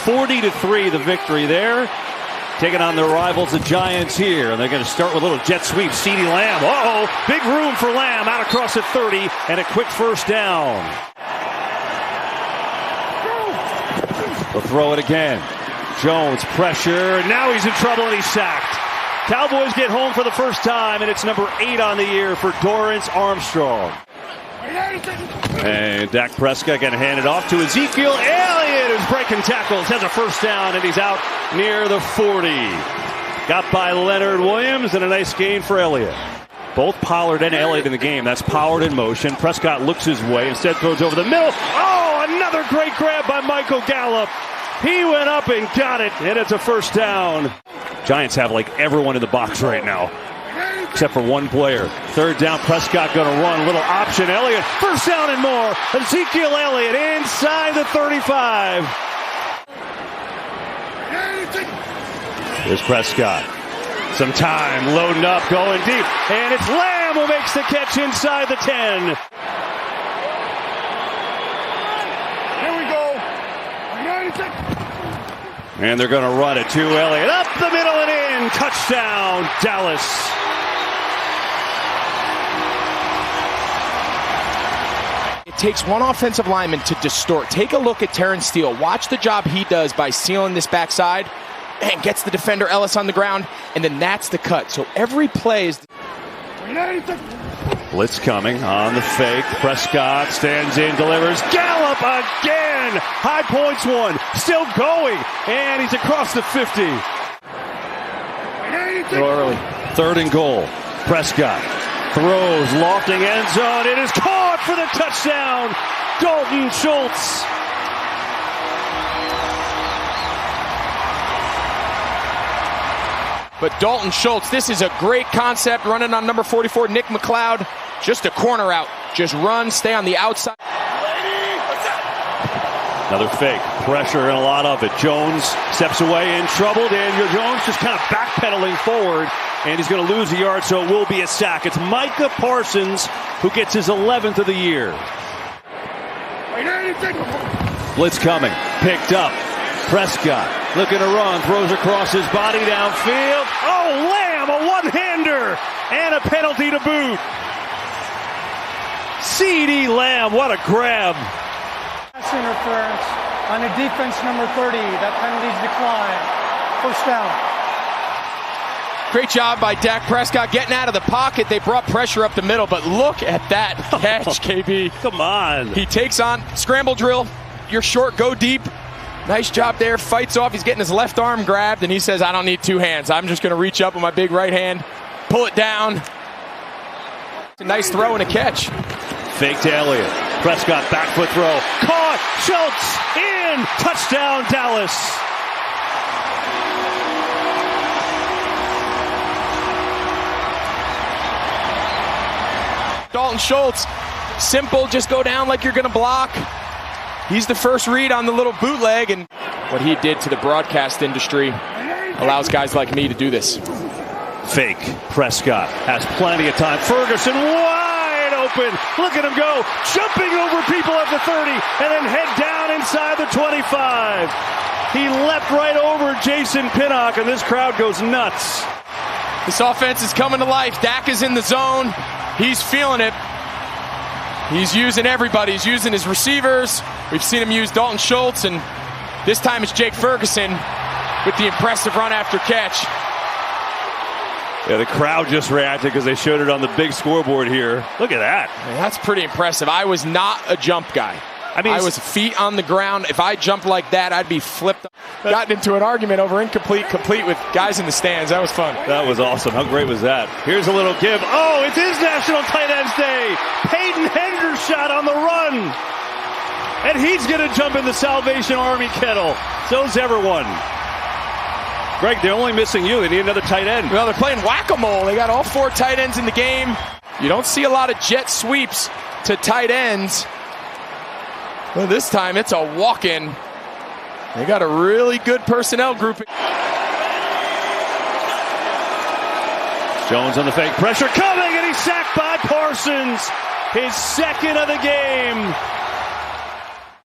40-3, the victory there. Taking on their rivals, the Giants here. And they're going to start with a little jet sweep. CeeDee Lamb. Uh-oh. Big room for Lamb out across at 30. And a quick first down. They'll throw it again. Jones, pressure. Now he's in trouble and he's sacked. Cowboys get home for the first time, and it's number 8 on the year for Dorrance Armstrong. And Dak Prescott going to hand it off to Ezekiel Elliott, who's breaking tackles, has a first down, and he's out near the 40. Got by Leonard Williams, and a nice gain for Elliott. Both Pollard and Elliott in the game. That's Pollard in motion. Prescott looks his way, instead throws over the middle. Oh, another great grab by Michael Gallup. He went up and got it, and it's a first down. Giants have like everyone in the box right now, except for one player. Third down, Prescott going to run. A little option, Elliott. First down and more. Ezekiel Elliott inside the 35. Here's Prescott. Some time, loading up, going deep. And it's Lamb who makes the catch inside the 10. Here we go. And they're going to run it to Elliott. Up the middle and in. Touchdown, Dallas. It takes one offensive lineman to distort. Take a look at Terrence Steele. Watch the job he does by sealing this backside and gets the defender Ellis on the ground, and then that's the cut. So every play is... Blitz coming on the fake. Prescott stands in, delivers. Gallup again! High points one. Still going. And he's across the 50. Early. Third and goal. Prescott throws, lofting end zone. It is caught for the touchdown. Dalton Schultz. But Dalton Schultz, this is a great concept, running on number 44, Nick McLeod. Just a corner out. Just run, stay on the outside. Another fake. Pressure and a lot of it. Jones steps away in trouble. Daniel Jones just kind of backpedaling forward, and he's going to lose a yard, so it will be a sack. It's Micah Parsons who gets his 11th of the year. Blitz coming. Picked up. Prescott looking to run, throws across his body downfield. Oh, Lamb, a one-hander, and a penalty to boot. CeeDee Lamb, what a grab. Pass interference on the defense number 30. That penalty's declined. First down. Great job by Dak Prescott getting out of the pocket. They brought pressure up the middle, but look at that catch, KB. Come on. He takes on, scramble drill, you're short, go deep. Nice job there, fights off, he's getting his left arm grabbed, and he says, I don't need two hands. I'm just going to reach up with my big right hand, pull it down. It's a nice throw and a catch. Fake to Elliott. Prescott, back foot throw. Caught, Schultz, in, touchdown, Dallas. Dalton Schultz, simple, just go down like you're going to block. He's the first read on the little bootleg, and what he did to the broadcast industry allows guys like me to do this. Fake. Prescott has plenty of time. Ferguson wide open. Look at him go. Jumping over people at the 30 and then head down inside the 25. He leapt right over Jason Pinnock, and this crowd goes nuts. This offense is coming to life. Dak is in the zone. He's feeling it. He's using everybody. He's using his receivers. We've seen him use Dalton Schultz, and this time it's Jake Ferguson with the impressive run after catch. Yeah, the crowd just reacted because they showed it on the big scoreboard here. Look at that. Man, that's pretty impressive. I was not a jump guy. I was feet on the ground. If I jumped like that, I'd be flipped. Gotten into an argument over incomplete, complete with guys in the stands. That was fun. That was awesome. How great was that? Here's a little give. Oh, it's his National Tight Ends Day. Peyton Hendershot on the run. And he's going to jump in the Salvation Army kettle. So's everyone. Greg, they're only missing you. They need another tight end. Well, they're playing whack-a-mole. They got all 4 tight ends in the game. You don't see a lot of jet sweeps to tight ends. Well, this time it's a walk-in. They got a really good personnel group. Jones on the fake. Pressure coming, and he's sacked by Parsons. His second of the game.